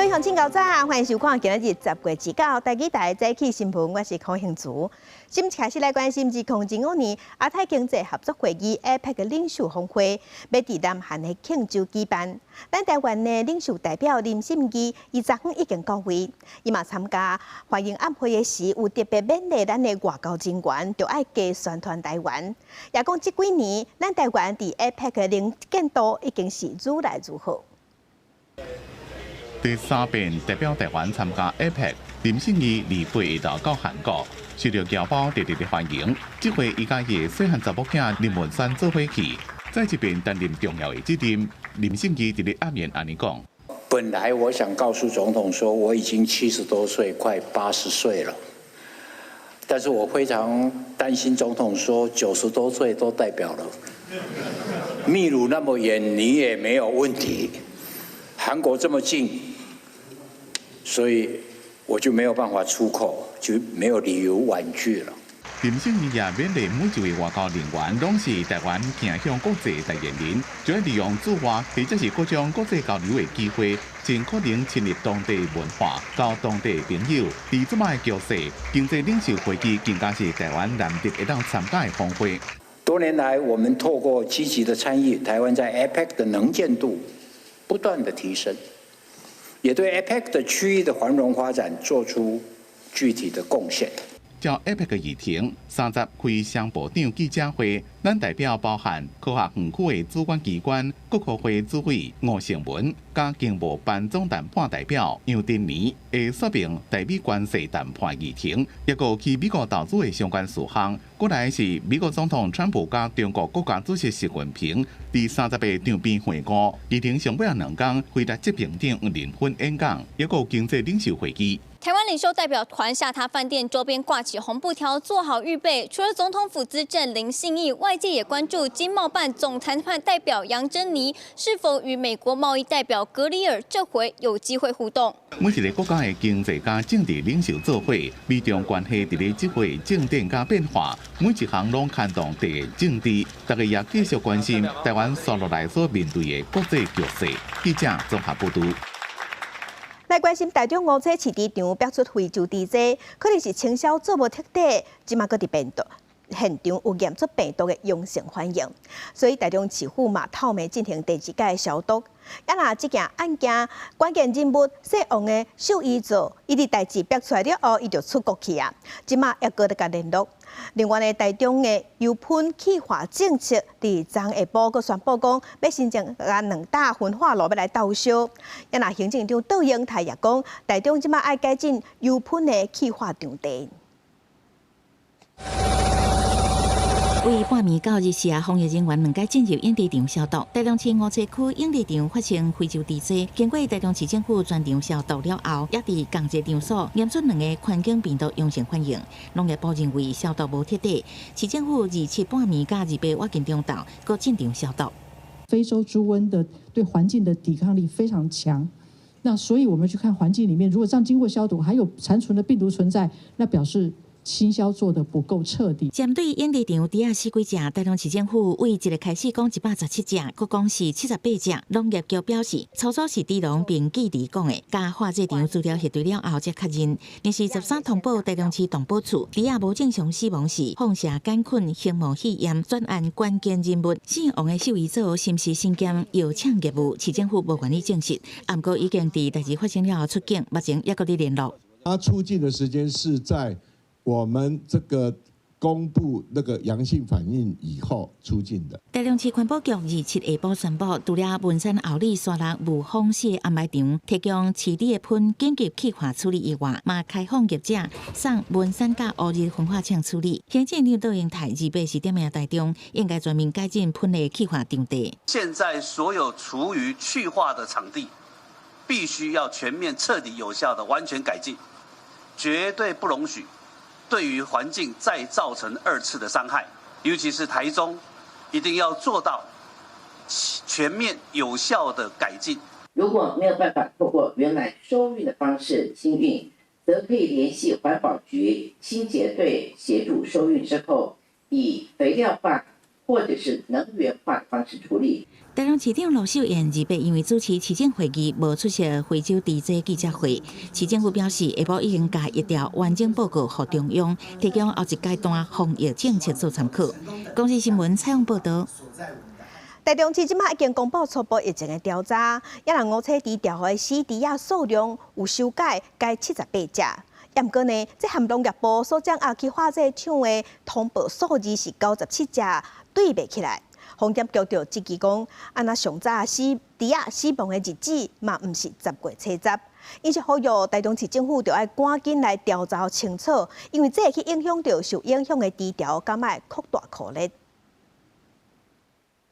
位乡亲高早，欢迎收看今日10月19台记台早起新闻，我是柯幸珠。先开始来关心2005年亚太经济合作会议 APEC 领袖峰会，要伫南韩的庆州举办。咱台湾的领袖代表林信义，伊昨昏已经到位，伊嘛参加欢迎安倍的时，有特别勉励咱的外交人员，就爱加宣传台湾。也讲这几年，咱台湾伫 APEC 的能见度已经是愈来愈好。 第3遍代表台湾参加 APEC， 林信义离北到韩国，受到侨胞热烈的欢迎。这回伊甲伊的细汉查某囝林文山做伙去，在这边担任重要的责任。林信义伫咧暗面安尼讲：本来我想告诉总统说，我已经70多岁，快80岁了。但是我非常担心总统说90多岁都代表了，秘鲁那么远，你也没有问题。 韩国这么近，所以我就没有办法出口，就没有理由婉拒了。林信义也勉励每一位外交人员，拢是台湾走向国际代言人，就要利用驻外或者是各种国际交流的机会，尽可能侵入当地文化，交当地朋友。在这摆局势，经济领袖会议更加是台湾难得会当参加的峰会。多年来，我们透过积极的参与，台湾在 APEC 的能见度 不断的提升，也对 APEC 的区域的繁荣发展做出具体的贡献。照 APEC 议程，30开商部长记者会，咱代表包含科学园区的主管机关、国科会主委吴成文，加经贸办总谈判代表杨振年，会说明台美关系谈判议程，也有去美国投资的相关事项。过来是美国总统川普加中国国家主席习近平第30个场边会晤，议程上尾2天回答这平等联婚演讲，也有经济领袖会议。 台湾领袖代表团下榻饭店周边挂起红布条，做好预备。除了总统府资政林信义，外界也关注经贸办总谈判代表杨珍妮是否与美国贸易代表格里尔这回有机会互动。每一个国家的经济加政治领袖做伙，美中关系伫咧这回正电加变化，每一项拢牵动地政治。大家也继续关心台湾接落来所面对的国际局势。记者综合报道。 来关心台中乌车市场标出非洲猪只，可能是清销做无彻底，即马搁伫病毒现场有验出病毒的阳性反应，所以台中市府嘛透暝进行第2届消毒。啊那这件案件关键人物姓王的秀衣组，伊伫代志标出来了后，伊就出国去啊，即马也搁得甲联络。 另外呢，台中的油喷气化政策伫昨下晡佫宣布讲，要新增2大焚化炉要来斗烧。也那行政长杜英泰也讲，台中即马爱改进油喷的气化场地。 为半暝到日时，防疫人员2届进入营地场消毒。台中市乌车区营地场发生非洲猪只，经过台中市政府全场消毒了后，也伫同一场所验出2个环境病毒阳性反应。农业部认为消毒无彻底，市政府27半暝甲28晚间中昼各进场消毒。非洲猪瘟的对环境的抵抗力非常强，那所以我们去看环境里面，如果这样经过消毒，还有残存的病毒存在，那表示 清消做得不够彻底。针对营地场猪仔死几只，台中市政府为1日开始讲117只，佮讲是78只。农业局表示，操作是猪农并记伫讲的，加化这场资料核对了后才确认。但是13通报台中市动保处，猪仔无正常死亡时，放射杆菌핵膜试验专案关键人物姓王的兽医组心系新检药厂业务，市政府无愿意证实。不过已经伫代志发生了后出境，目前也搁伫联络。他出境的时间是在 我们这个公布那个阳性反应以后出境的。台中市环保局27下晡宣布，除了文山后里沙鹿无放射安排场提供市里的喷紧急气化处理以外，嘛开放业者送文山甲乌日焚化厂处理。行政长杜英泰28时点名台中应该全面改进喷的气化场地。现在所有厨余去化的场地，必须要全面、彻底、有效的完全改进，绝对不容许 对于环境再造成2次的伤害，尤其是台中，一定要做到全面有效的改进。如果没有办法透过原来收运的方式清运，则可以联系环保局清洁队协助收运之后，以肥料化或者是能源化的方式处理。台中市长罗秀燕2因为主持市政会议，无出席非洲地质记者会。市政府表示，下晡已经把一条完整报告给中央，提供后一阶段防疫政策做参考。公司新闻采访报道。台中市即马已经公布初步疫情的调查，也让误测低调的死猪仔数量有修改，改78只。也毋过呢，这含农业部所掌握去化这厂的通报数字是97只，对袂起来。风险局就指记讲，若上早死猪仔死亡的日子嘛，毋是10月初10。因是呼吁台中市政府就要赶紧来调查清楚，因为这会去影响到受影响的猪条，敢卖扩大可能。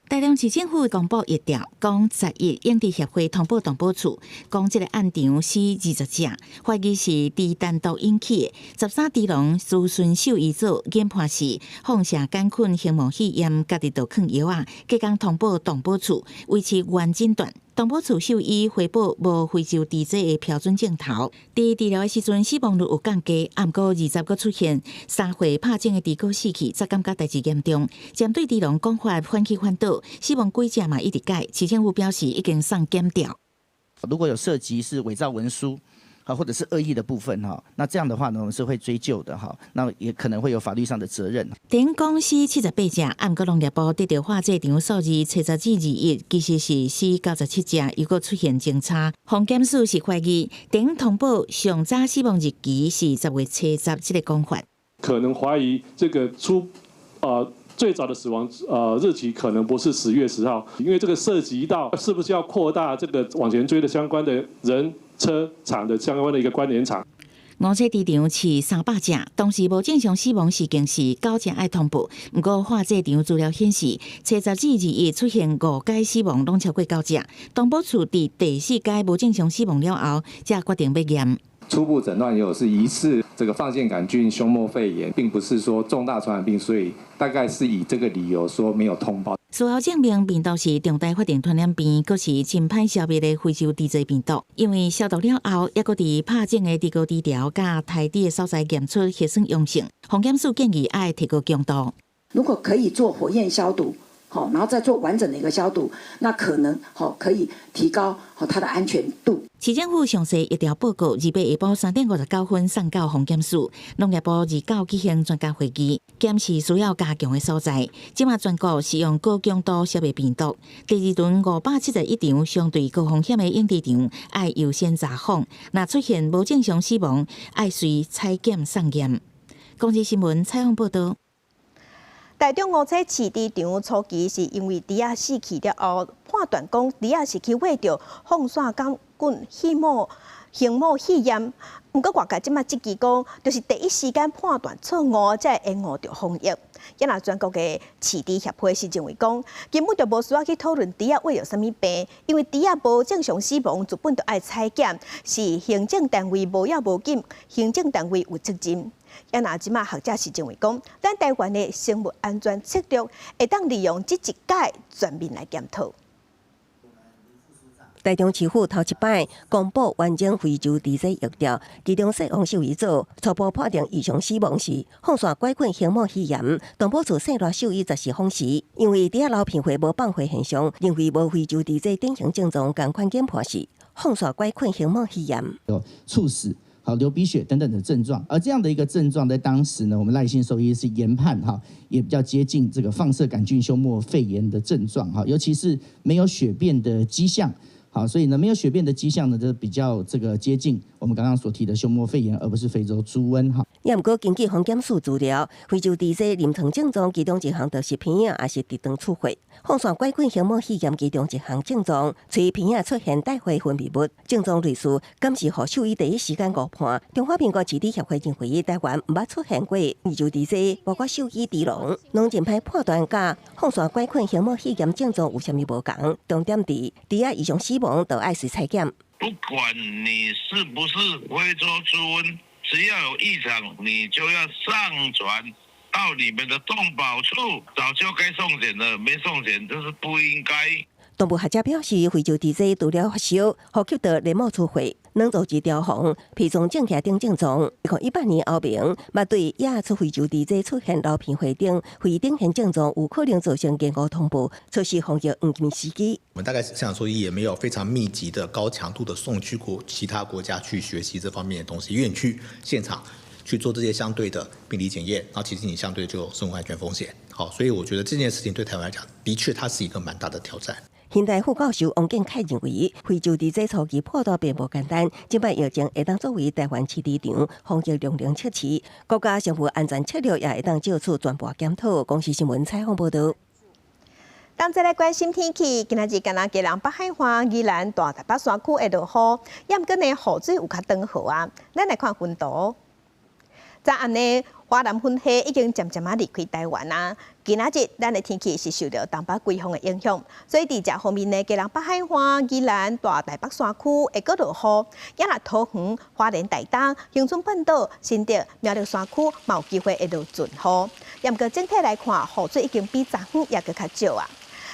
台中市政府公布一条，讲11营地协会通报动保处，讲这个案场死20只，怀疑是猪单独引起的。13猪农咨询兽医组研判是放射杆菌核膜肺炎，家己就囥药啊，隔天通报动保处，维持原诊断。动保处兽医回报无非洲猪只的标准镜头，伫治疗的时阵死亡率有降低，毋过20个出现3岁拍种的猪狗死去，则感觉代志严重。针对猪农讲法反起反倒，死亡几只嘛一直改，市政府表示已经送检调。如果有涉及是伪造文书，或者是恶意的部分哈，那这样的话呢，我们是会追究的哈，那也可能会有法律上的责任。电公司78只，按过农业部得到化这场数字测查至2其实是死97只，又搁出现侦查。防检署是怀疑电通报上早死亡日期是10月初10这个讲法，可能怀疑这个最早的死亡日期可能不是10月10号，因为这个涉及到是不是要扩大这个往前追的相关的人。车厂的相关的一个关联厂，误测猪场是300只，当时无正常死亡事件是9只爱通报。不过化这场资料显示，初10至2出现5解死亡，拢超过9只。动保处伫第4解无正常死亡了后，才决定要验。初步诊断也有是疑似这个放线杆菌胸膜肺炎，并不是说重大传染病，所以大概是以这个理由说没有通报。事后证明病毒是重大法定传染病，佫是真歹消灭的非洲猪只病毒。因为消毒了后，也佫伫拍种的猪狗猪条甲胎底的所在验出核酸阳性。防检署建议爱提高强度。如果可以做火焰消毒。然后再做完整的一个消毒，那可能可以提高它的安全度。市政府详细一条报告，28下晡3点59分送到防检署。农业部29举行专家会议，检视需要加强的所在。即马全国使用高强度消灭病毒。第2轮571场相对高风险的营地场，爱优先查访。若出现无正常死亡，爱随采检送验。公司新闻采访报道。台中误测饲猪场初期是因为猪仔死去了后，判断讲猪仔是去喂着放线杆菌核膜肺炎。毋过外界即马积极讲，就是第一时间判断错误，才会延误着防疫。也若全国的饲猪协会是认为讲，根本就无需要去讨论猪仔喂着啥物病，因为猪仔无正常死亡，自本就爱采检，是行政单位无要无紧，行政单位有责任。也若即马学者是认为讲，咱台湾的生物安全策略会当利用这一届全面来检讨。台中市府头一摆公布完整非洲猪只疫苗，其中细王兽医组初步判定异常死亡是放线杆菌核膜肺炎。动保处细罗兽医则是访视，因为猪仔流鼻血无放血现象，认为无非洲猪只典型症状，共款检判是放线杆菌核膜肺炎。有猝死、流鼻血等等的症状，而这样的一个症状，在当时呢，我们赖姓兽医是研判也比较接近这个放射杆菌胸膜肺炎的症状尤其是没有血便的迹象。所以呢，没有血便的迹象呢，就比较接近我们刚刚所提的胸膜肺炎，而不是非洲猪瘟也毋过，根据防检署资料，非洲猪只临床症状其中一项就是鼻影，也是直肠出血。放线杆菌核膜肺炎其中一项症状，随鼻影出现带血分泌物，症状类似，敢是互兽医第一时间误判。中华民国饲猪协会认为，台湾毋捌出现过非洲猪只，包括兽医猪农，拢真歹判断甲放线杆菌核膜肺炎症状有啥物无共。重点伫猪仔异常死亡，都爱随采检。不管你是不是非洲猪瘟，只要有异常，你就要上传到你们的动保处，早就该送检了，没送检这是不应该。东部学者表示，非洲地质除了发烧，呼吸道黏膜出血、软组织调红、皮状症起等症状，2018年后明，捌对亚出非洲地质出现流鼻血等非典型症状，有可能造成延误通报，措施防疫黄金时机。我们大概想说，也没有非常密集的、高强度的送去其他国家去学习这方面的东西，因为你去现场去做这些相对的病理检验，然后其实你相对就有生活安全风险。好，所以我觉得这件事情对台湾来讲，的确它是一个蛮大的挑战。现代副教授王建凯认为，非洲地质初期破除并不简单，即摆疫情会当作为台湾市场防疫量能测试，国家政府安全策略也会当就此全部检讨。公视新闻采访报道。当再来关心天气，今仔日敢若基隆北海岸、宜兰大台北山区会落雨，也毋过呢雨水有较长好啊。咱来看温度。昨暗呢，华南云系已经渐渐离开台湾啊。今仔日咱的天气是受到东北季风的影响，所以伫这方面呢，基隆北海岸、宜兰大台北山区会搁落雨，也若桃园、花莲台东、恒春半岛、新竹、苗栗山区嘛有机会会落阵雨。也毋过整体来看，雨水已经比昨昏也搁较少啊。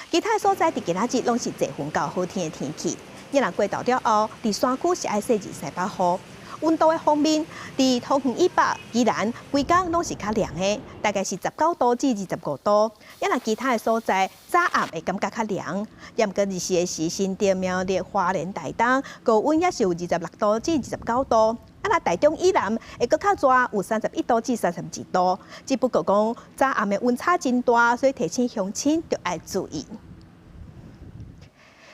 其他所在伫今仔日拢是侪云到好天的天气，也若过到了后，伫山区是爱细日西北风。温度的方面，伫桃园以北、宜兰规工拢是较凉的，大概是19度至25度。也若其他的所在早暗会感觉较凉，也毋过日时的是新竹、苗栗、花莲、台东，高温也是有26度至29度。啊，若台中以南会搁较热，有31度至32度。只不过讲早暗的温差真大，所以提醒乡亲着爱注意。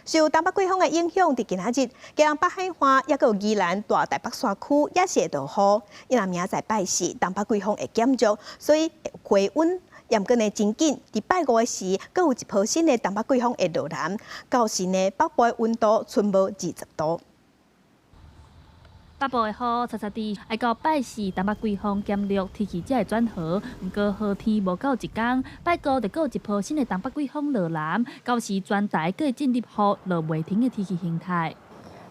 受东北季风的影响，伫今仔日，基隆北海岸也有宜兰大台北山区也是会落雨。因为明仔拜四，东北季风会减弱，所以回温也毋过呢真紧。伫拜五的时，阁有一波新的东北季风会落南，到时呢北部的温度剩无20度。北部的雨擦擦地，爱到拜四东北季风减弱，天气才会转好。不过好天无够一天，拜五就阁有一波新的东北季风落南，到时全台各进入雨落袂停的天气形态。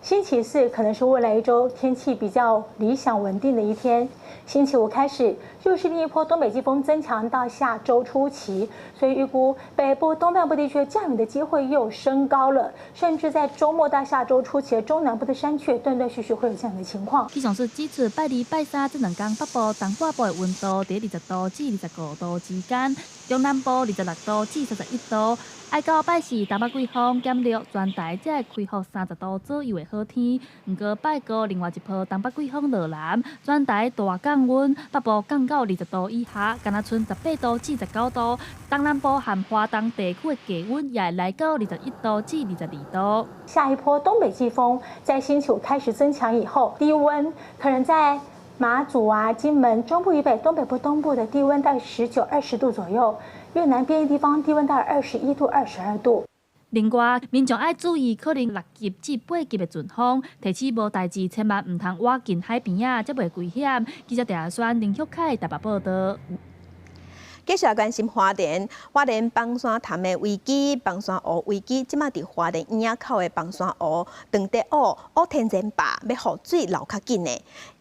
星期四可能是未来一周天气比较理想稳定的一天。星期五开始，又是另一波东北季风增强到下周初期，所以预估北部、东半部地区降雨的机会又升高了，甚至在周末到下周初期的中南部的山区，断断续续会有这样的情况。气象署指出，拜二、拜三这两天北部、东半部的温度在20度至25度之间，中南部26度至31度。爱到拜四东北季风减弱，全台才会恢复30度左右的好天。不过拜五另外一波东北季风落南，全台大降温，北部降到20度以下，敢若剩18度至19度。东南部和华东地区的低温也会来到21度至22度。下一波东北季风在星期五开始增强以后，低温可能在马祖啊、金门、中部以北、东北部东部的低温在19、20度左右。越南边的地方低温到21度、22度。另外，民众爱注意可能6级至8级的阵风，提起无代志，千万唔通挖近海边啊，才袂危险。记者陈宣林旭凯台北报道。继续来关心花莲崩山潭的危机，崩山湖危机，即马伫花莲堰口的崩山湖，长地乌天然坝要雨水流较紧的。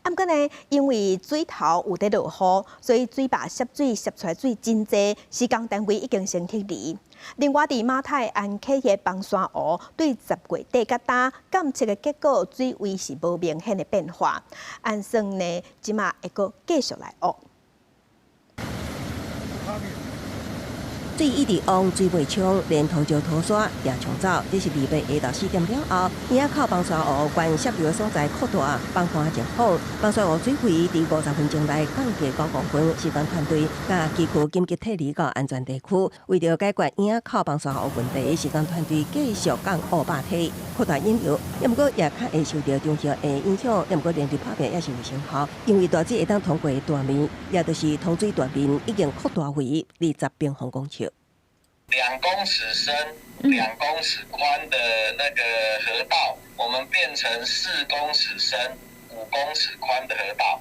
啊，毋过呢，因为水头有在落雨，所以水坝涉出来水真济，施工单位已经先撤离。另外，伫马太安溪的崩山湖，对10月底甲打监测的结果，水位是无明显的变化。按算呢，即马会阁继续来乌。水一直往水尾冲，连头就拖沙也冲走。这是2月下到4点了后，堰口崩山湖关涉流的所在扩大，崩盘情况。崩山湖水位伫50分钟内降低9公分，施工团队甲机构紧急撤离到安全地区。为了解决堰口崩山湖问题，施工团队继续降乌坝梯，扩大引流。也毋过也较会受到中潮的影响，也毋过连日拍片也是有成效，因为大水会当通过大面，也就是通水大面已经扩大为20平方公尺。2公尺深、2公尺宽的那个河道，我们变成4公尺深、5公尺宽的河道。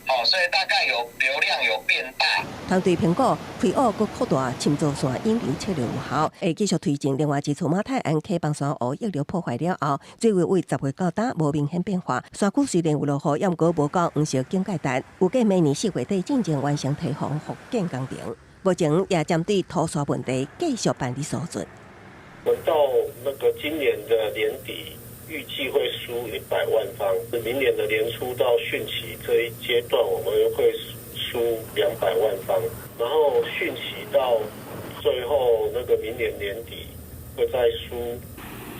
好，所以大概流量有变大。团队评估开挖佮扩大深造线引流测量有效，会继续推进另外一处马太安溪崩山湖溢流破坏了后，水位为10月到达无明显变化。山区虽然有落雨，也毋过无到黄色警戒带，预计明年4月底进前完成堤防复建工程。目前也针对土砂问题继续办理搜寻。我们到那个今年的年底预计会输100万方，明年的年初到汛期这一阶段，我们会输200万方，然后汛期到最后那个明年年底会再输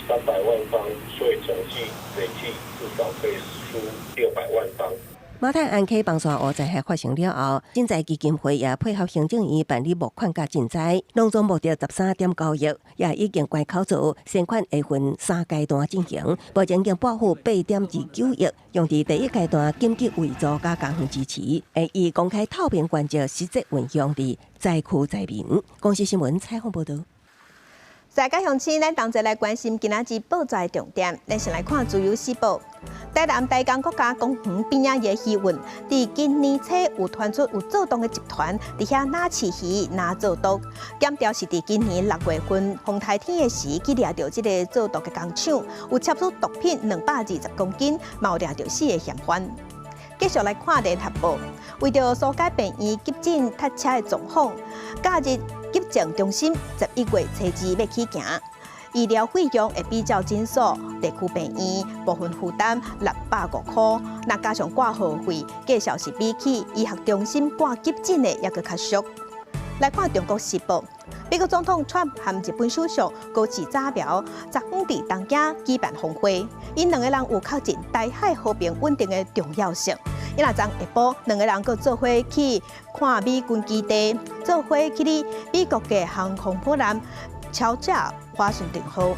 300万方，所以总计累计至少可以输600万方。毛太安溪防山湖灾害发生了后，赈灾基金会也配合行政院办理募款甲赈灾，拢总募到13.9亿，也已经关口做先款会分3阶段进行，目前经拨付8.29亿，用伫第一阶段紧急维助甲工项支持，会以公开透明原则实际运用伫灾区灾民。公司新闻采访报道。世界乡亲，咱同齐来关心今仔日报纸的重点。咱先来看自由时报。台南大江国家公园边仔的鱼运，伫今年初有传出有做动的集团伫遐拿饲鱼、拿做毒，检调是伫今年6月份风台天的时，去掠到这个做毒的工厂，有测出毒品220公斤，嘛有掠到4个嫌犯。继续来看联合报，为着疏解病院急诊塞车的状况，假日急症中心11月初2要起行。医疗费用会比照诊所、地区病院部分负担650块，那加上挂号费，计算是比起医学中心挂急诊的还佫较俗。来看中国时报，美国总统川普和日本首相高市早苗昨昏伫东京举办峰会，因两个人有确认台海和平稳定的重要性。因若昨下晡，两个人佫做伙去看美军基地，做伙去哩美国的航空母舰敲诈华盛顿号。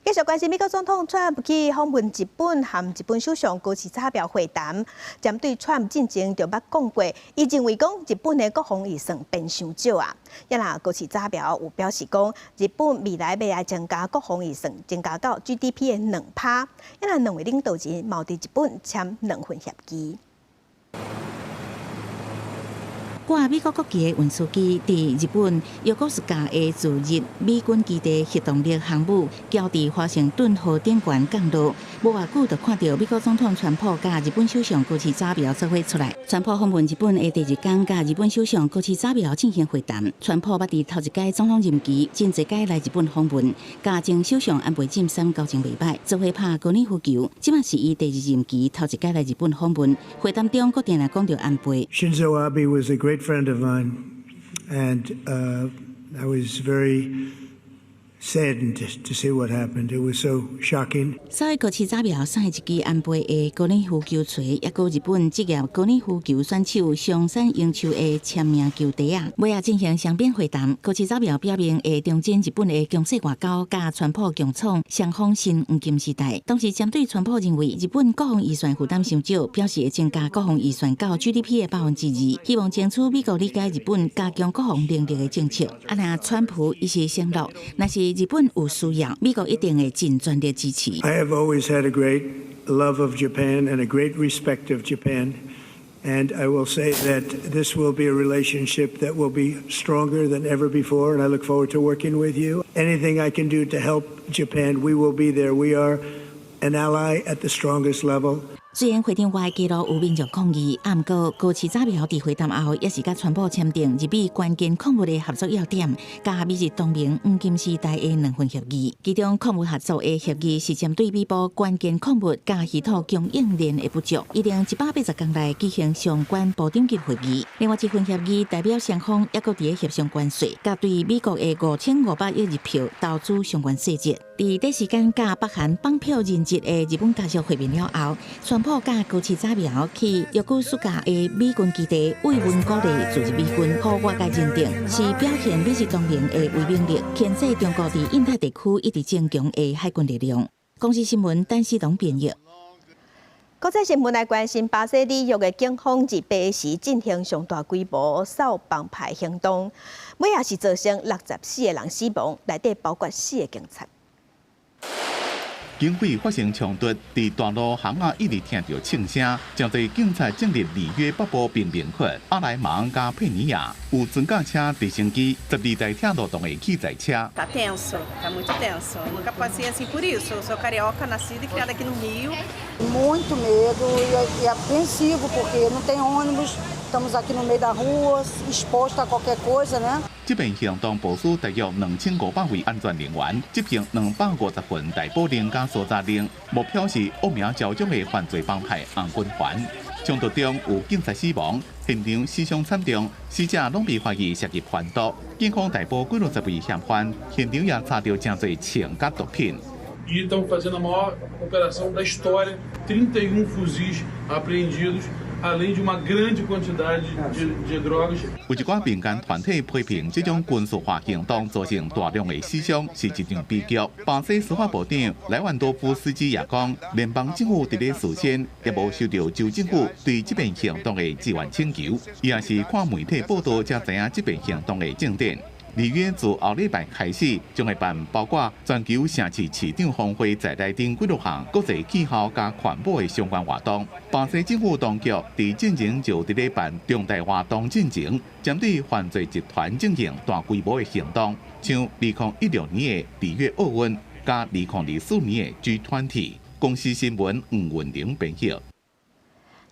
继续关心美国总统川普去访问日本，和日本首相高市早苗会谈。针对川普进前就捌讲过，伊认为讲日本的国防预算变伤少啊。因若高市早苗有表示讲，日本未来要来增加国防预算，增加到 GDP 的2%。因若两位领导人嘛伫日本签2份协议。挂美国国旗的运输机伫日本尤哥斯加的驻日美军基地核动力航母交伫华盛顿河顶悬降落，无偌久就看到美国总统川普甲日本首相高市早苗做伙出来。川普访问日本的第2天，甲日本首相高市早苗进行会谈。川普捌伫头一届总统任期真侪届来日本访问，甲前首相安倍晋三交情袂歹，做伙拍高尔夫球。即马是伊第2任期头一届来日本访问，会谈中佫定来讲到安倍。Shinzo Abe was a great friend of mine, and I was very saddened to see what happened. It was so shocking. 稍微高市早苗送一支安倍的高尔夫球锤，也有日本职业高尔夫球选手上山英树的签名球袋啊。尾也进行双边会谈，高市早苗表明会重振日本的强势外交，甲川普共创双方新黄金时代。同时，针对川普认为日本国防预算负担伤少，表示会增加国防预算到 GDP 的2%，希望争取美国理解日本加强国防能力的政策。那川普伊是承诺，若是日本有需要，美国一定会尽全力支持。I have always had a great love of Japan and a great respect of Japan, and I will say that this will be a relationship that will be stronger than ever before, and I look forward to working with you. Anything I can do to help Japan, we will be there. We are an ally at the strongest level. 虽然会场外记录有民众抗议，不过高市早苗伫会谈后，也是甲川普签订日美关键矿物的合作要点，甲美日同盟黄金时代的2份协议。其中矿物合作的协议是针对美国关键矿物甲稀土供应链的不足，一定180天内举行相关部长级会议。另外一份协议代表双方也搁伫协商关税，甲对美国的5500亿日票投资相关细节。伫短时间甲北韩绑票任职的日本家属会面了后，川普甲高市早苗去约古斯加的美军基地慰问鼓励驻日美军，互外界认定是表现美日同盟的威慑力，牵制中国伫印太地区一直增强的海军力量。公司新闻陈思彤编译。国际新闻来关心，巴西里约的警方日白时进行上大规模扫帮派行动，尾也是造成64个人死亡，内底包括4个警察。警匪发生冲突，伫大路巷仔一直听到枪声，将在警察进入里约北部贫民区阿莱芒加佩尼亚，有装甲车、直升机、12台铁路动的器材车。Tá tenso, tá muito tenso. Nunca passei assim por isso. Eu sou carioca, nascida e criada aqui no Rio. Muito medo e apreensivo porque não tem ônibus, estamos aqui no meio da rua, exposto a qualquer coisa, né? 这边行动部署大约2500位安全人员，执行250份逮捕令甲搜查令，目标是恶名昭彰的犯罪帮派红军团。冲突中有警察死亡，现场死伤惨重，死者拢被怀疑涉及贩毒。警方逮捕几60位嫌犯，现场也查到真侪枪甲毒品。 E estão fazendo a maior operação da história, 31 fuzis apreendidos, além de uma grande quantidade de drogas. 有一寡民间团体批评这种军事化行动造成大量的死伤，是一场悲剧。巴西司法部长莱万多夫斯基也讲，联邦政府伫咧事先也无收到州政府对这边行动的支援请求，伊也是看媒体报道才知影这边行动的进展。 里约自后礼拜开始，将会办包括全球城市市长峰会在内等几多项国际气候加环保的相关活动。巴西政府当局伫进前就伫咧办重大活动进前，针对犯罪集团进行大规模的行动，像2016年的里约奥运，加2024年的G20。公司新闻黄文玲编译。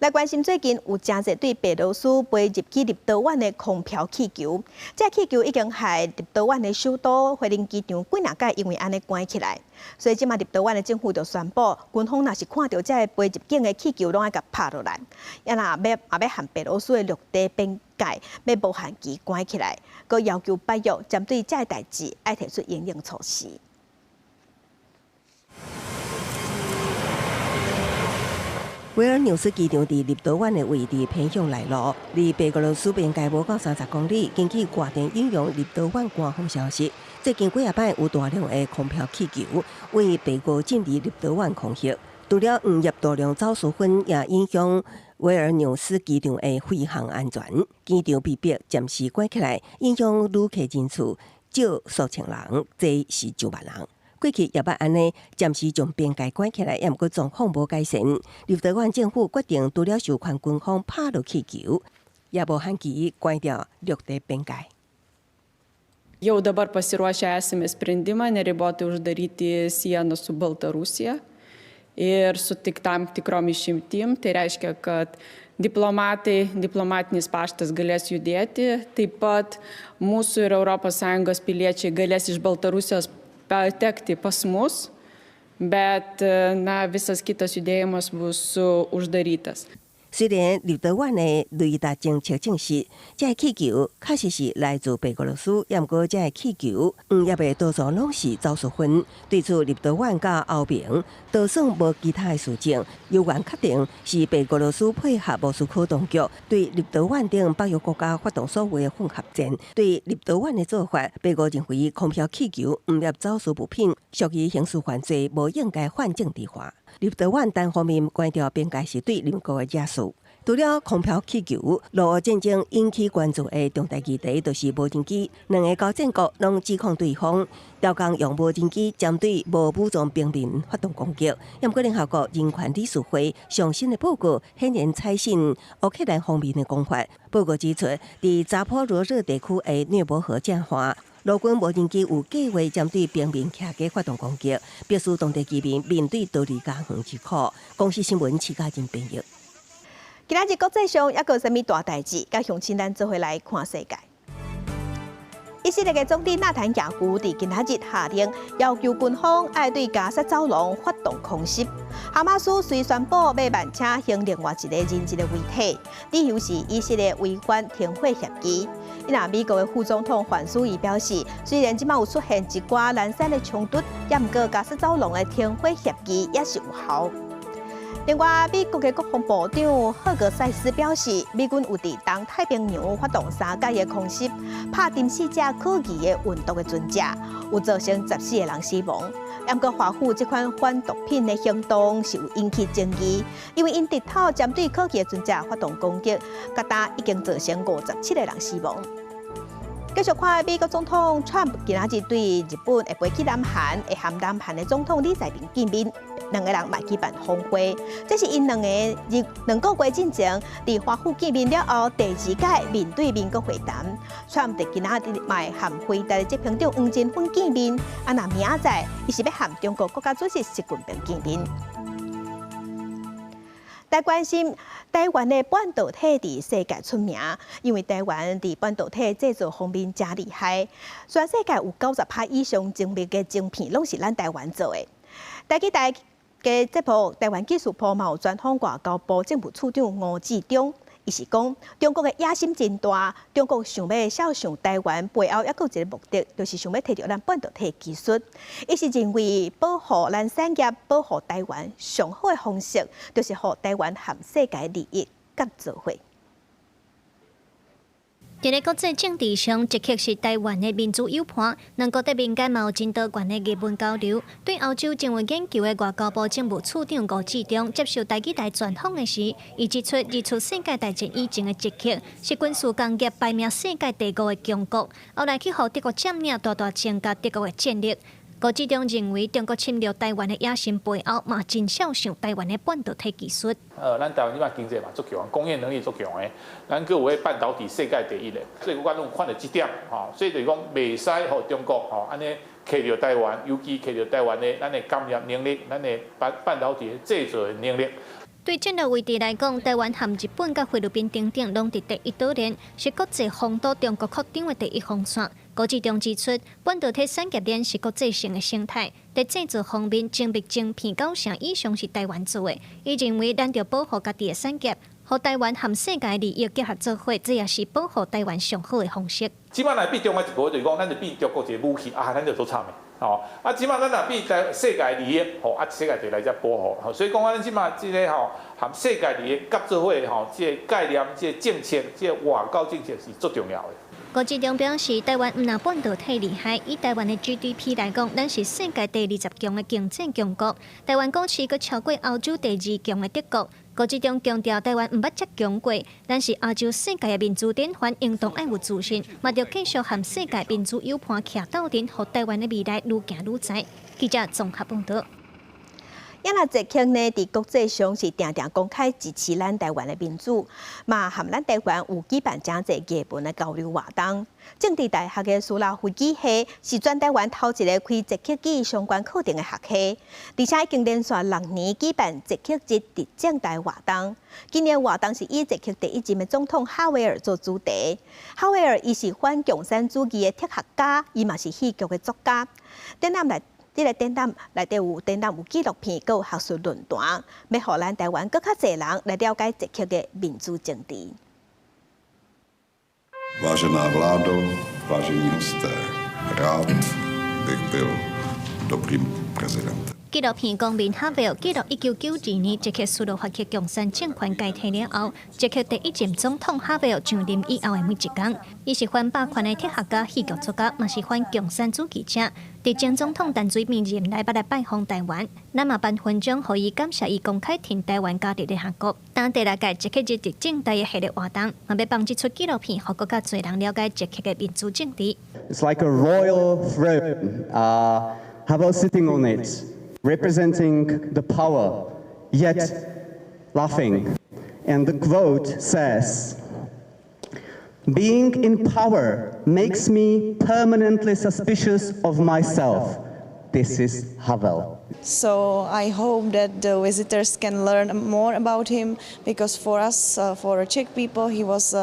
来关心最近有真侪对白罗斯飞入去立陶宛的空飘气球，这气球已经害立陶宛的首都惠灵机场几两届因为安尼关起来，所以即马立陶宛的政府就宣布，军方若是看到这飞入境的气球，拢爱甲拍落来，也要和白罗斯的陆地边界要无限期关起来，佮要求北约针对这代志爱提出应应措施。 维尔纽斯机场伫立陶宛的位置偏向内陆，离白俄罗斯边界无到30公里。根据外电引用立陶宛官方消息，最近几下摆有大量的空飘气球为白俄进入立陶宛空袭，除了误入大量走私粉，也影响维尔纽斯机场的飞行安全。机场被迫暂时关起来，影响旅客人次少数千人，这是9万人。 过去也捌安尼暂时将边界关起来，也毋过状况无改善。立陶宛政府决定除了授权军方拍落气球，也无限期关掉陆地边界。Jau dabar pasiruošę esame sprendimą neribotai uždaryti sieną su Baltarusija ir su tik tam tikrom išimtim. Tai reiškia, kad diplomatinis paštas galės judėti, taip pat mūsų ir ES piliečiai galės iš Baltarusijos patekti pas mus, bet visas kitas judėjimas bus uždarytas. 虽然立陶宛的雷达侦测证实，这气球确实是来自白俄罗斯，也毋过这气球也被多数拢是走私粉。对此，立陶宛甲欧盟都算无其他的事情，有关确定是白俄罗斯配合莫斯科当局对立陶宛等北约国家发动所谓的混合战。对立陶宛的做法，白俄认为空飘气球误入走私物品，属于刑事犯罪，无应该犯政治化。立陶宛单方面关掉边界是对邻国的惹事。除了空飘气球，俄乌战争引起关注的重大议题，就是无人机。两个交战国拢指控对方调工用无人机针对无武装平民发动攻击。不过联合国人权理事会上新的报告显然采信乌克兰方面的讲法。报告指出，在扎波罗热地区的涅伯河战化，俄军无人机有计划针对平民客家发动攻击，必须当地居民面对道理加远之苦。公司新闻徐家珍编译。今仔日国际上还有啥物大代志？甲乡亲咱做伙来看世界。以色列嘅总理纳坦雅胡伫今仔日下令，要求军方爱对加沙走廊发动空袭。哈马斯虽宣布要慢车行另外一个人质的遗体，理由是以色列违反停火协议。那美国的副总统范苏伊表示，虽然即马有出现一寡零散的冲突，也毋过加沙走廊的停火协议也是有效。另外，美国的国防部长赫格塞斯表示，美军有伫东太平洋发动3架的空袭，拍沉4架可疑的运毒的船只，有造成14个人死亡。不过，华府这款反毒品的行动是有引起争议，因为因直头针对可疑的船只发动攻击，各单已经造成57个人死亡。继续看美国总统川普今仔日对日本会飞去南韩，会和南韩的总统李在明见面，两个人嘛举办峰会。这是因两个月进前伫华府见面了后第2届面对面个会谈。川普今仔日嘛和辉达的执行长黄建勋见面，那明仔载伊是要和中国国家主席习近平见面。来关心台湾的半导体伫世界出名，因为台湾伫半导体制造方面真厉害，全世界有90%以上精密的晶片拢是咱台湾做的。台积电嘅节目，台湾技术部嘛有专访外交部政府处长吴志忠。伊是讲，中国的野心真大，中国想要效想台湾背后，还有一个目的，就是想要摕到咱半导体技术。伊是认为保护咱产业、保护台湾上好的方式，就是互台湾和世界利益合作伙。伫咧国际政治上，捷克是台湾的民主友伴，两国对民间嘛有真多元的艺文交流。对欧洲政治研究的外交部政务处长吴志忠接受台积电专访的时，伊指出，二次世界大战以前的捷克是军事工业排名世界第5的强国，后来去互德国占领，大大增加德国的战力。吴志忠认为，中国侵略台湾的野心背后，嘛真效想台湾的半导体技术。咱台湾即摆经济嘛足强，工业能力足强的，咱佫有迄半导体世界第1的，所以我拢看到这点，所以就是讲袂使互中国安尼摕到台湾，尤其摕到台湾的咱的工业能力，咱的半导体制造的能力。对战略位置来讲，台湾和日本、甲菲律宾等等，拢伫第一岛链，是国际防堵中国扩张的第一防线。吴志忠指出，半导体产业链是国际性的生态，在制造方面，精密晶片90%以上是台湾做的。伊认为，咱要保护家己的产业，和台湾和世界利益结合做伙，这也是保护台湾上好的方式。即摆来比中国一步，就是讲，咱就比中国一个武器咱就做惨的。即摆咱若比世界利益，世界就来遮保护。所以讲，咱即摆即个和世界利益合作伙，即个概念、即个政策、即个外交政策是最重要的。吴志忠表示，台湾毋但半导体厉害，以台湾的 GDP 来讲，咱是世界第20强的经济强国。台湾股市佫超过欧洲第2强的德国。吴志忠强调，台湾毋捌遮强过，咱是亚洲世界的民主典范，应当爱有自信，嘛着继续和世界民主友伴徛斗阵，互台湾的未来愈行愈知。记者综合报道。也那捷克呢，伫国际上是定定公开支持咱台湾的民主，嘛和咱台湾有举办真侪艺文的交流活动。政治大学的苏拉飞机系是全台湾头一个开捷克语相关课程的学系，而且已经连续6年举办捷克节伫政大活动。今年活动是以捷克第1任的总统哈维尔做主题。哈维尔伊是反共产主义的哲学家，伊嘛是戏剧的作家。这个展览内底有纪录片，佮有学术论坛，要互咱台湾更较侪人来了解捷克的民主政治。Vážená vládo, vážení hosté, rád bych byl dobrým prezidentem. 纪录片讲明哈维尔记录1992年捷克斯洛伐克共产政权解体了后，捷克第1任总统哈维尔上任以后的每一天，伊是反霸权的哲学家、戏剧作家，嘛是反共产主义者。伫前总统陈水扁任内，捌来拜访台湾，咱嘛颁勋章，予伊感谢伊公开挺台湾家己的下国。当第6届捷克日伫政大的系列活动，嘛要放这出纪录片，互更加侪人了解捷克的民主政治。It's like a royal throne. Havel sitting on it, representing the power, yet laughing. And the quote says, "Being in power makes me permanently suspicious of myself." This is Havel. So I hope that the visitors can learn more about him, because for us, for Czech people, he was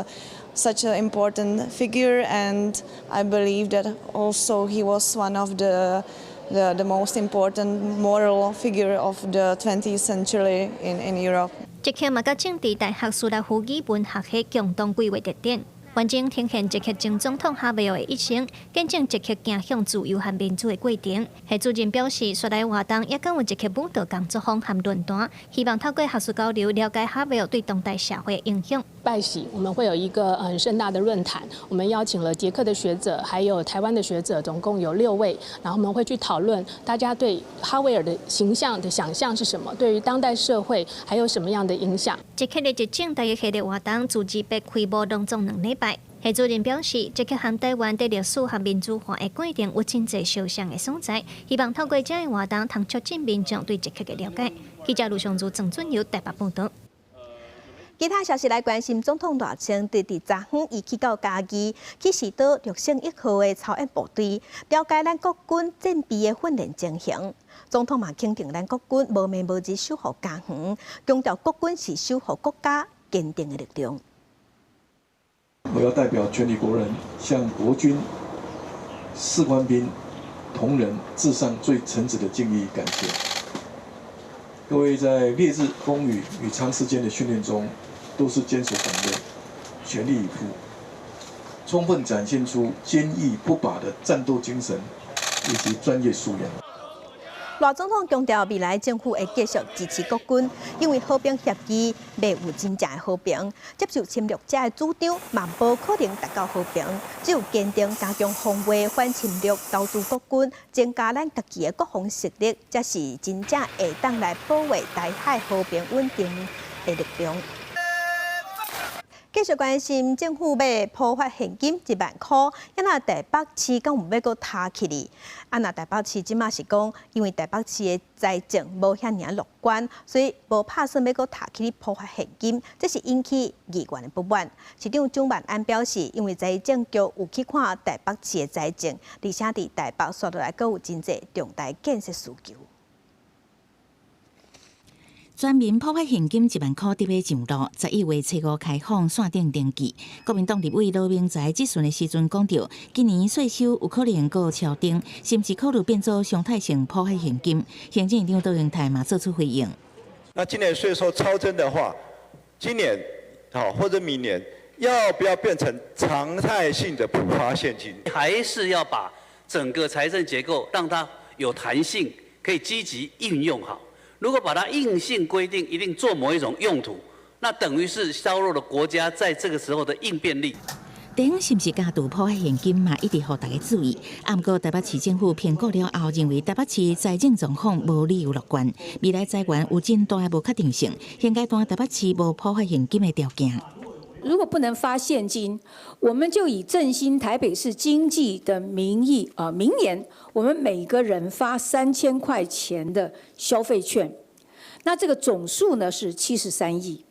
such an important figure, and I believe that also he was one of the most important moral figure of the 20th century in Europe. 捷克嘛，甲政治大学苏拉夫语文学系共同规划特点，完整呈现捷克前总统哈维尔的一生，见证捷克走向自由和民主的过程。系主任表示，说来活动也跟有捷克舞蹈工作坊和论坛，希望透过学术交流，了解哈维尔对当代社会的影响。拜喜，我们会有一个很盛大的论坛，我们邀请了捷克的学者，还有台湾的学者，总共有6位，然后我们会去讨论大家对哈维尔的形象的想象是什么，对于当代社会还有什么样的影响。捷克的一整大的系列活动，自8开幕当中2礼拜。系主任表示，捷克和台湾在历史和民主化的过程有真侪相像的所在，希望透过这样的活动，通促进民众对捷克的了解。记者卢尚珠、郑俊尧台北报道。其他消息来关心，总统大清伫昨昏移去到嘉义，去视导601号的操演部队，了解咱国军战备的训练情形。总统嘛肯定咱国军无眠无日守护家园，强调国军是守护国家坚定的力量。我要代表全体国人，向国军士官兵同仁致上最诚挚的敬意感谢。各位在烈日风雨与长时间的训练中，都是坚守岗位，全力以赴，充分展现出坚毅不拔的战斗精神以及专业素养。赖总统强调，未来政府会继续支持国军，因为和平协议未有真正的和平，接受侵略者的主张，嘛无可能达到和平。只有坚定加强防卫、反侵略、投资国军，增加咱家己的国防实力，才是真正会当来保卫台海和平稳定的力量。继续关心政府要普发现金1万块，那台北市敢有要搁塌起哩？那台北市即马是讲，因为台北市的财政无遐尔乐观，所以无打算要搁塌起哩普发现金，这是引起议员的不满。市长蒋万安表示，因为财政局有去看台北市的财政，而且伫台北刷落来阁有真济重大建设需求。全民普发现金1万块伫要上路，11月初5开放线顶登记。国民党立委罗明才质询的时阵讲到，今年税收有可能阁超顶，甚至考虑变做常态性普发现金。行政院长杜荣泰嘛做出回应。那今年税收超增的话，今年或者明年要不要变成常态性的普发现金？还是要把整个财政结构让它有弹性，可以积极运用好。如果把它硬性规定一定做某一种用途，那等于是削弱了国家在这个时候的应变力。地方是不是加度普发现金嘛，一直互大家注意。不过台北市政府评估了后，认为台北市财政状况无理由乐观，未来财源有真大的无确定性，现阶段台北市无普发现金的条件。如果不能发现金，我们就以振兴台北市经济的名义，明年我们每个人发3000块钱的消费券，那这个总数呢是73亿。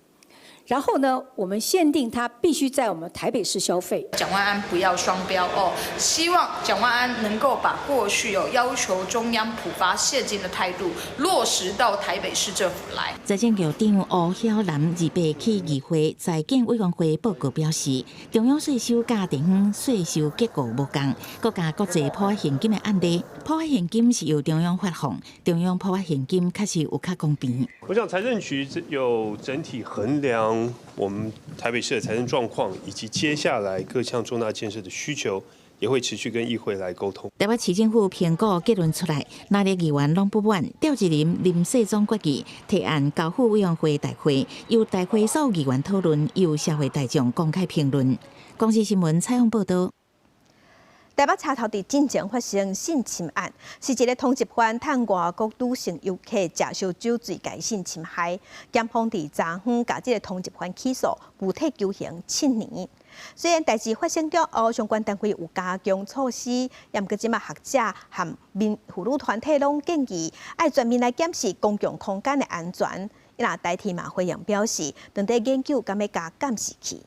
然后呢，我们限定它必须在我们台北市消费。蒋万安不要双标哦，希望蒋万安能够把过去要求中央普发现金的态度落实到台北市政府来。财政局长吴晓南28去议会财检委员会报告表示，中央税收甲地方税收结构无同，国家国际普发现金的案例，普发现金是由中央发放，中央普发现金确实有较公平。我想财政局有整体衡量我们台北市的财政状况，以及接下来各项重大建设的需求，也会持续跟议会来沟通。台北市政府评估结论出来，哪里议员拢不满，调集人林世忠决议提案交付委员会大会，由大会所有议员讨论，由社会大众公开评论。公视新闻采访报道。台北车头伫进前发生性侵案，是一个通缉犯趁外国女性游客食烧酒罪介性侵害，检方伫昨昏甲这个通缉犯起诉，具体求刑7年。虽然代志发生了后，相关单位有加强措施，也毋过即马学者和妇女团体拢建议，爱全面来检视公共空间的安全。伊若代替嘛回应表示，当地研究敢要加监视器。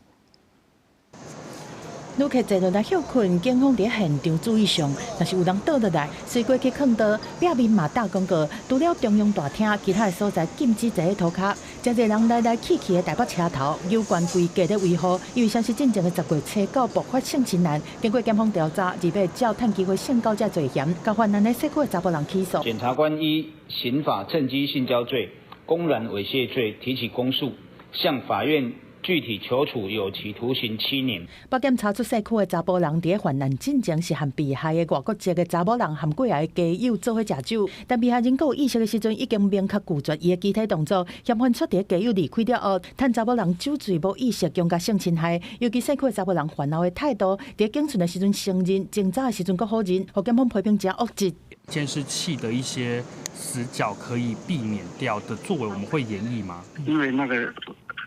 旅客坐落来休困，警方伫现场注意上，若是有人倒落来，随过去坑倒，壁面嘛打广告，除了中央大厅，其他的所在禁止坐喺涂骹。真侪人来来去去的台北车头，有关规格咧维护，因为像是进前的10月初9爆发性侵案，经过检方调查，2照趁机会性交者罪嫌，甲犯案的涉过查甫人起诉。检察官依刑法趁机性交罪、公然猥亵罪提起公诉，向法院具体求处有期徒刑7年。北检查出社区的查甫人伫犯案进前是和被害的外国籍的查某人和过来的家友做伙食酒，但被害人有意识的时阵已经明确拒绝伊的肢体动作，嫌犯出伫家友离开了后，趁查某人酒醉无意识强加性侵害。尤其社区的查某人犯后的态度，伫警讯的时阵承认，警早的时阵阁好认，互检方批评真恶质。监视器的一些死角可以避免掉的作为，我们会研议吗？因为那个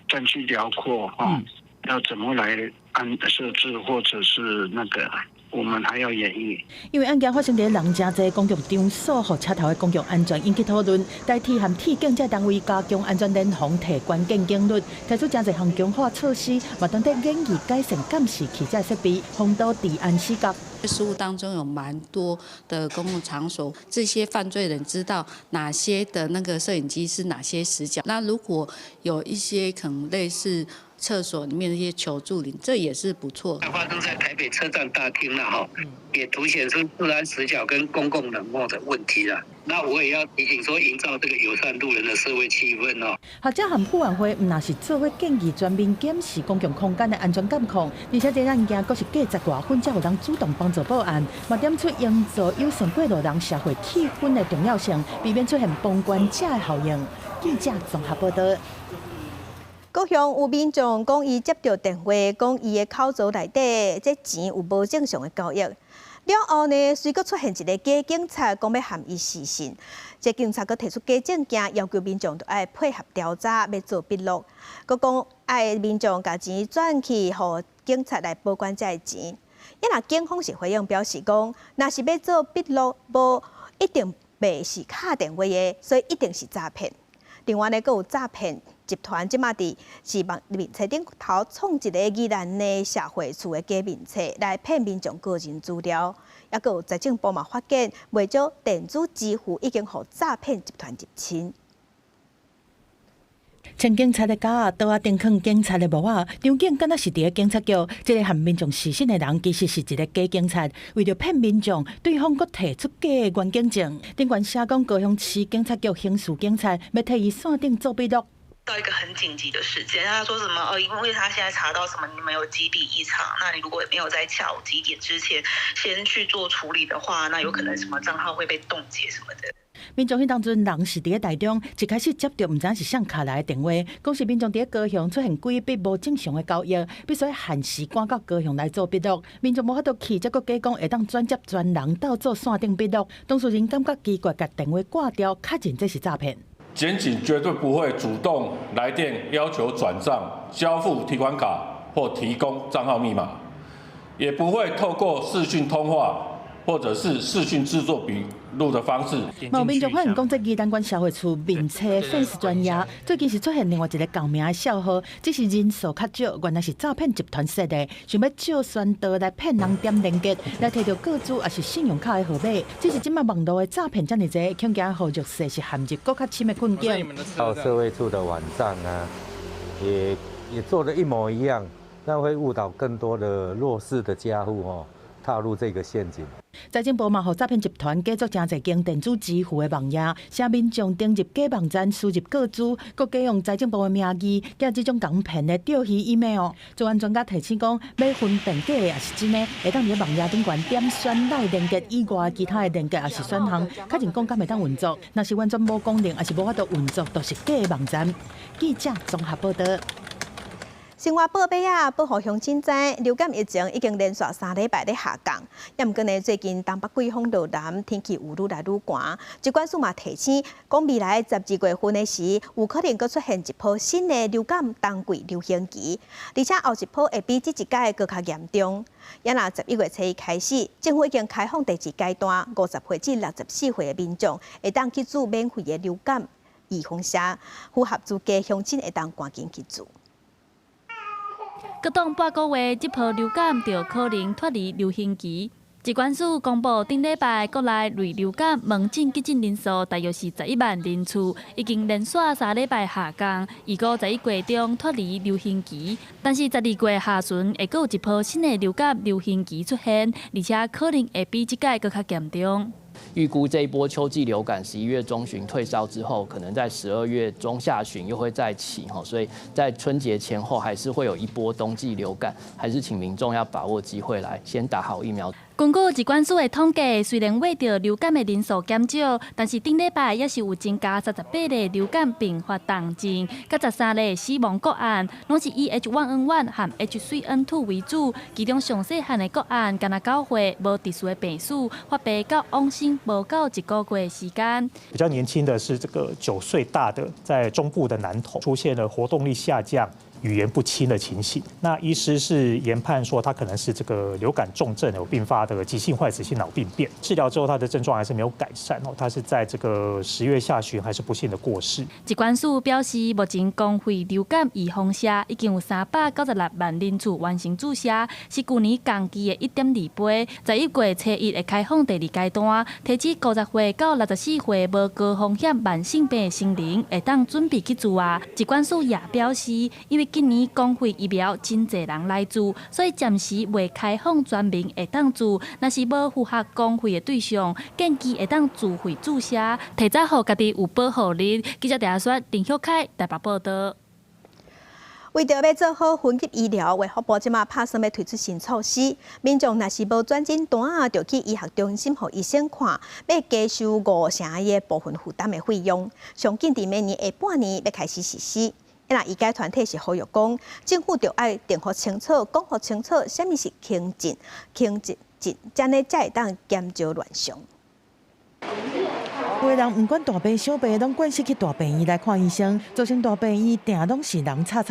战区辽阔要怎么来设置，或者是那个我们还要演绎。因为案件发生在人真济公共场所，和车头的公共安全引起讨论。代替和铁警这单位加强安全联防，提关键警率，提出真济项强化措施，嘛当地建议改善监视器材设备，防堵治安死角。事务当中有蛮多的公共场所，这些犯罪人知道哪些的那个摄影机是哪些死角。那如果有一些可能类似厕所里面的一些求助铃，这也是不错。发生在台北车站大厅了哈，也凸显出治安死角跟公共冷漠的问题了。那我也要提醒说，营造这个友善路人的社会气氛哦。学者和妇委会唔那是做伙建议全面检视公共空间的安全监控，而且这案件阁是价值外分，才有人主动帮助报案，嘛点出营造友善过路人社会气氛的重要性，避免出现旁观者的效应。记者综合报道。高雄有民众讲，伊接到电话，讲伊的口罩内底这钱有无正常的交易。了后呢，随阁出现一个假警察，讲要喊伊失信。这警察阁提出假证件，要求民众都爱配合调查，要做笔录。阁讲爱民众把钱转去，互警察来保管这个钱。因若警方是回应表示讲，若是要做笔录，无一定袂是敲电话的，所以一定是诈骗。另外呢，阁有诈骗集团即马伫是面册顶头创一个宜兰的社会厝的假面册，来骗民众个人资料。也阁有财政部嘛发现，未少电子支付已经互诈骗集团入侵。穿警察的甲倒啊顶放警察的帽啊，场景敢若是伫个警察局。这个和民众失信的人，其实是一个假警察，为着骗民众，对方阁提出假的原警证。顶管写讲高雄市警察局刑事警察要替伊线顶做笔录。到一个很紧急的事件，他说什么因为他现在查到什么你们有基地异常，那你如果没有在下午几点之前先去做处理的话，那有可能什么账号会被冻结什么的。民众迄当阵人是伫个台中，一开始接到唔知是谁卡来的电话，讲是民众伫个高雄出现几笔无正常的交易，必须限时赶到高雄来做笔录。民众无法度去，结果假讲会当转接专人到做线顶笔录。当事人感觉奇怪，甲电话挂掉，确认这是诈骗。检警绝对不会主动来电要求转账、交付提款卡或提供账号密码，也不会透过视讯通话或者是视讯制作笔录的方式。有民众反映讲，这宜兰县社会处面册粉丝专页最近是出现另外一个旧名的小号，只是人数较少，原来是诈骗集团设的，想要借宣导来骗人点连结，来摕到个资也是信用卡的号码。只是今麦网络的诈骗这么多，恐惊好弱势是陷入更较深的困境。到社会处的网站呢，也做得一模一样，那会误导更多的弱势的家户踏入这个陷阱。财政部嘛，互诈骗集团继续真侪经电子支付的网页，使民众登入假网站输入个资，佮假用财政部的名义，寄这种港骗的钓鱼 email。治安专家提醒讲，要分辨假的也是真的，会当伫网页顶悬点选赖连结以外其他的连结也是选项，确认讲敢会当运作。若是完全无功能，也是无法度运作，都是假的网站。记者综合报道。生活报备啊，报互乡亲知，流感疫情已经连续3礼拜在下降。也毋过呢，最近东北季风落南，天气有愈来愈寒。疾管署嘛提醒，讲未来12月份的时，有可能佫出现一波新的流感冬季流行期，而且后一波会比这一届佫较严重。也若11月7日开始，政府已经开放第2阶段，50岁至64岁的民众会当去注免费的流感预防针，符合资格乡亲会当赶紧去注。隔当8个月，这波流感就可能脱离流行期。疾管署公布，顶礼拜国内类流感门诊急诊人数大约是11万人次，已经连续3礼拜下降，预估11月中脱离流行期。但是12月下旬会阁有一波新的流感流行期出现，而且可能会比这届更较严重。预估这一波秋季流感11月中旬退烧之后，可能在12月中下旬又会再起，所以在春节前后还是会有一波冬季流感，还是请民众要把握机会来先打好疫苗。根据疾管署的统计，虽然为着流感的人数减少，但是顶礼拜也是有增加38个流感并发重症，甲13个死亡个案，拢是以 H1N1 和 H3N2 为主，其中上细汉的个案，敢若9岁，无特殊的病史，发病到往生无到1个月时间。比较年轻的是这个9岁大的，在中部的南投出现了活动力下降语言不清的情形。那医师是研判说他可能是这个流感重症有并发的急性坏死性脑病变，治疗之后他的症状还是没有改善哦，他是在这个10月下旬还是不幸的过世。疾管署表示，目前公费流感预防射已经有396万人次完成注射，是去年同期的1.2倍。11月初1的开放第2阶段，提至50岁到64岁无高风险慢性病的成人会当准备去注啊。疾管署也表示，因为今年公费疫苗真侪人来注，所以暂时未开放全民会当注。若是无符合公费的对象，建议会当自费注射，提早互家己有保护力。记者查询林秀凯台北报道。为着要做好分级医疗，卫福部即马拍算要推出新措施，民众若是无转诊单啊，就去医学中心互医生看，要加收50成的部分负担的费用。上紧伫明年下半年要开始实施。那医界团体是呼吁讲，政府就要定好清楚、讲好清楚，啥物是轻症，这呢才会当减少乱象。有的人唔管大病小病，拢惯势去大病院来看医生，造成大病院定拢是人吵。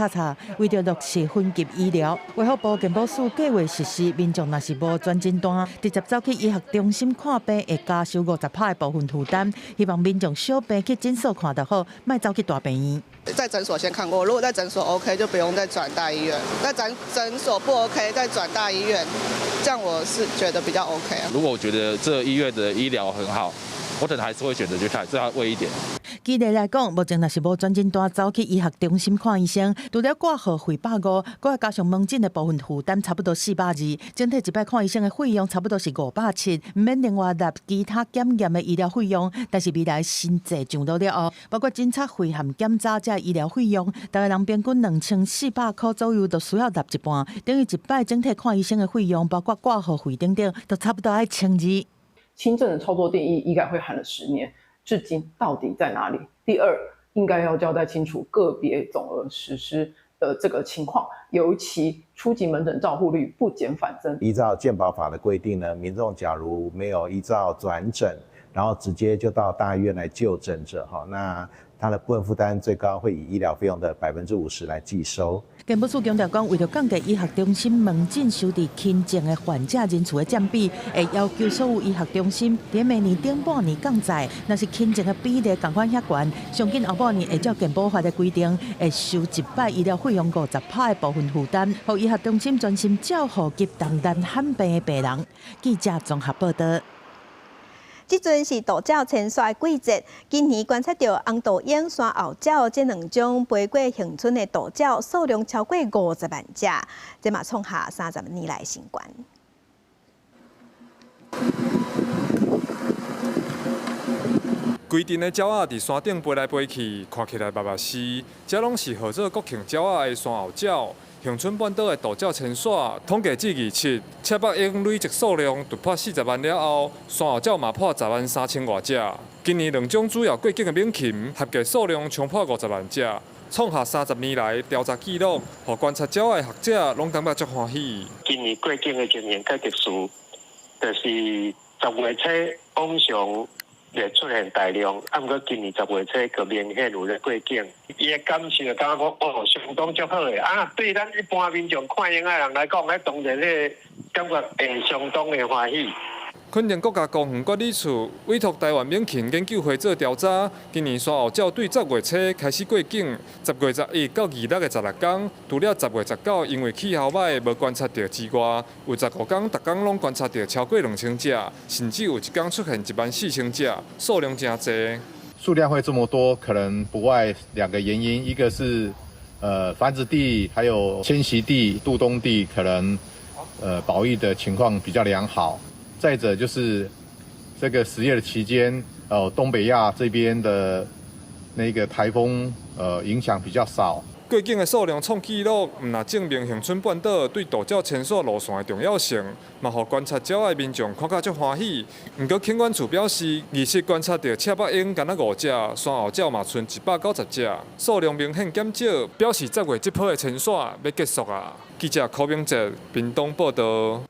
为着落实分级医疗，卫福部健保署计划实施，民众若是无转诊单，直接走去医学中心看病，会加收50%的部分负担。希望民众小病去诊所看就好，莫走去大病院。在诊所先看过，如果在诊所 OK， 就不用再转大医院；在诊所不 OK， 再转大医院，这样我是觉得比较 OK 啊。如果我觉得这医院的医疗很好，我可能还是会选择去看，这要贵一点。举例来讲，目前若是无转诊单，走去医学中心看医生，除了挂号费150，搁要加上门诊的部分负担，差不多420，整体一摆看医生的费用差不多是570，唔免另外纳其他检验的医疗费用。但是未来新制上路了后，包括检测费和检查这医疗费用，大概人平均2400块左右，都需要纳一半，等于一摆整体看医生的费用，包括挂号费等等，都差不多要1200。轻症的操作定义，医改会喊了10年，至今到底在哪里？第二，应该要交代清楚个别总额实施的这个情况，尤其初级门诊照护率不减反增。依照健保法的规定呢，民众假如没有依照转诊，然后直接就到大医院来就诊者，那它的部分负担最高会以医疗费用的50%来计收。健保署强调讲，为了降低医学中心门诊收治轻症的患者人数的占比，会要求所有医学中心在明年顶半年降载，若是轻症的比例同款遐悬，上紧后半年会照健保法的规定，会收100医疗费用50%的部分负担，让医学中心专心照护急重大罕病的病人。记者综合报道。即阵是大鸟迁徙季节，今年观测到红豆莺、山后鸟这2种飞过恒春的大鸟数量超过50万只，这嘛创下30年来新高。规阵的鸟仔伫山顶飞来飞去，看起来密密实，这拢是号做国庆鸟仔的山后鸟。恒春半岛的大鸟迁徙，统计至27，赤腹鹰累积数量突破40万了后，山后鸟嘛破10万3000多只。今年2种主要过境的猛禽，合计数量冲破50万只，创下30年来调查记录，互观察鸟的学者拢感觉足欢喜。今年过境的情形较特殊，就是10月初往常会出现大量，不过今年10月初就明显有咧过境。伊的感受感觉讲相当足好诶啊！对咱一般民众看影的人来讲，迄当然咧感觉会相当的欢喜。垦丁国家公园管理处委托台湾猛禽研究会做调查，今年山后鸟对10月初开始过境，10月11到26个16天，除了10月19因为气候歹无观察到之外，有15天逐天拢观察到超过2000只，甚至有一天出现14000只，数量真侪。数量会这么多，可能不外2个原因，一个是繁殖地还有迁徙地、渡冬地可能保育的情况比较良好。再者就是这个10月的期间，东北亚这边的那个台风影响比较少。过境的数量创纪录，唔但证明恒春半岛对大鸟迁徙路线的重要性，嘛互观察鸟的民众看甲足欢喜。不过，垦管处表示，20观察到赤腹鹰敢若5只，山后鸟嘛剩190只，数量明显减少，表示10月这波的迁徙要结束啊。记者柯明哲，屏东报道。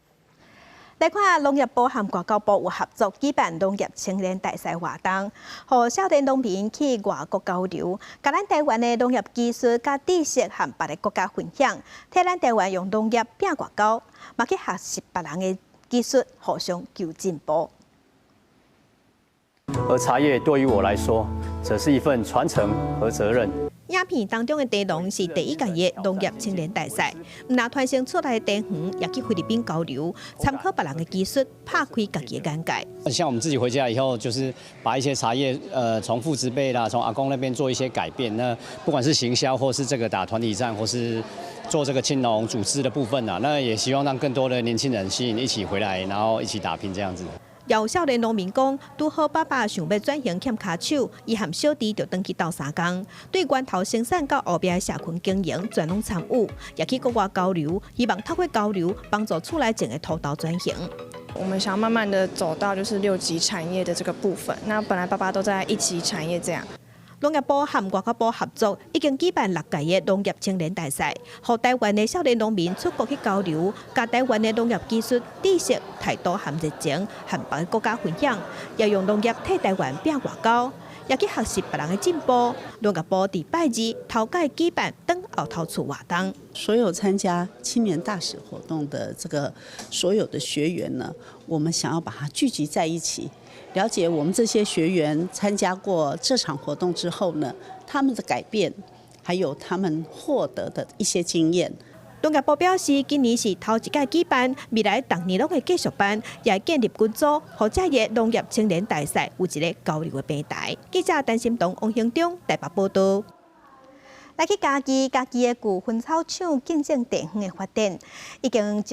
来看农业部和外交部有合作举办农业青年大赛活动，让少年农民去外国交流，甲咱台湾的农业技术、甲知识和别个国家分享，替咱台湾用农业拼外交，嘛去学习别人的技术，互相求进步。而茶叶对于我来说，则是一份传承和责任。影片当中的茶农是第一届的农业青年大赛，唔但传承出来的茶园，也去菲律宾交流，参考别人的技术，拍开家己的眼界。像我们自己回家以后，就是把一些茶叶，从父执辈啦，从阿公那边做一些改变。那不管是行销，或是这个打团体战，或是做这个青农组织的部分啊，那也希望让更多的年轻人吸引一起回来，然后一起打拼这样子。有少年农民讲，拄好爸爸想要转型欠骹手，伊和小弟就登去斗三工，对源头生产到后壁的社群经营全拢参与，也去国外交流，希望透过交流帮助厝内种的土豆转型。我们想要慢慢的走到就是6级产业的这个部分。那本来爸爸都在1级产业这样。农业部和外交部合作，已经举办6届的农业青年大赛，让台湾的少年农民出国去交流，甲台湾的农业技术、知识、态度和热情，和别个国家分享，也用农业替台湾拼外交，也去学习别人的进步。农业部伫拜二头届举办等后头厝活动。所有参加青年大使活动的这个所有的学员呢，我们想要把它聚集在一起。了解我们这些学员参加过这场活动之后呢，他们的改变，还有他们获得的一些经验。农业部表示，今年是头一届举办，未来逐年拢会继续办，也会建立群组，或者个农业青年大赛有一个交流的平台。记者陈心彤、王兴忠台北报道。来去家己的旧薰草厂见证地方的发展，已经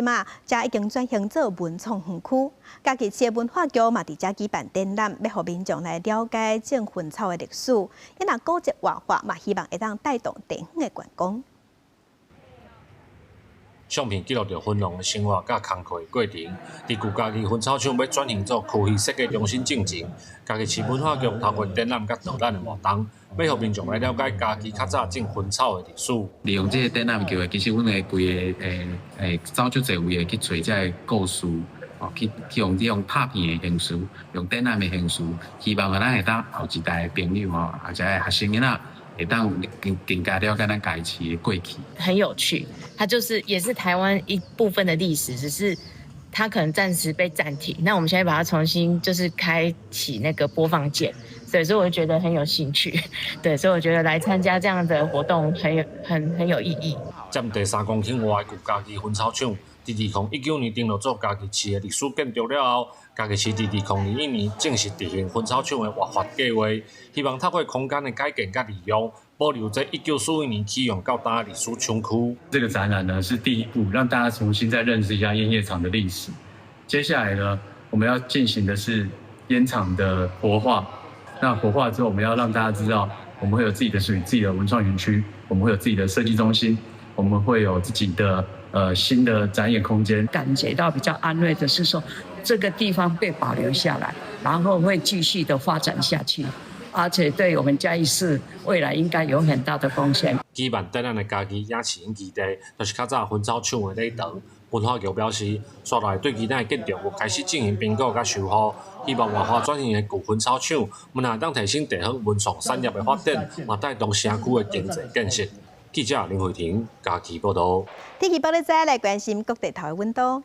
转型做文创园区。家己市的文化局嘛伫遮举办展览，要互民众来了解种薰草的历史。因若古迹活化嘛，希望会当带动地方的观光。相片记录着分农的生活甲工课的过程。伫旧家己薰草厂要转型做区域设计中心进程，家己市文化局透过展览甲导览的活动，要互民众来了解家己较早种薰草的历史。利用这个展览机会，其实阮会规个走足侪位去找这个故事，去用这种拍片的形式，用展览的形式，希望咱会当后一代的朋友或者学生囡仔。会当更加了解咱家己的过去，很有趣。它也是台湾一部分的历史，只是它可能暂时被暂停。那我们现在把它重新开启那个播放键，所以我就觉得很有兴趣。对，所以我觉得来参加这样的活动很有意义。占地3公顷外的旧家己薰草厂，伫2019年登录做家己市的历史建筑了后，家己市伫2021年正式执行薰草厂的活化计划，希望透过空间的改建甲利用，保留这1941年启用到大历史厂区。这个展览呢是第一步，让大家重新再认识一下烟叶厂的历史。接下来呢，我们要进行的是烟厂的活化。那活化之后，我们要让大家知道，我们会有属于自己的文创园区，我们会有自己的设计中心，我们会有自己的新的展演空间。感觉到比较安慰的是说，这个地方被保留下来，然后会继续的发展下去，而且对我们嘉义市未来应该有很大的贡献。举办展览的家己影市基地，就是较早薰草厂的礼堂。文化局表示，刷来对其他的建筑物开始进行评估甲修复，希望活化转型的旧薰草厂，唔但当提升地方文创产业的发展，嘛带动城区的经济建设。记者林慧婷家己报道。天气报道再来关心各地头的温度。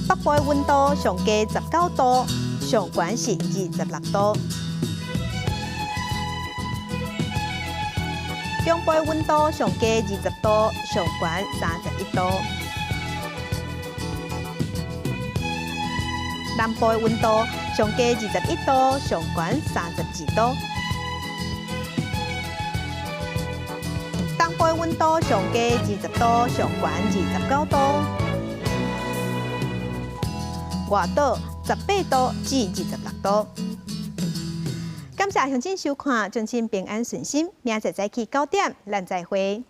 北部的温度上低19度，上悬是26度。中部的温度上低20度，上悬31度。南部的温度上低21度，上悬32度。东部的温度上低20度，上悬29度。外岛18度至26度。感谢乡亲收看，祝亲平安顺心，明仔早起9点，咱再会。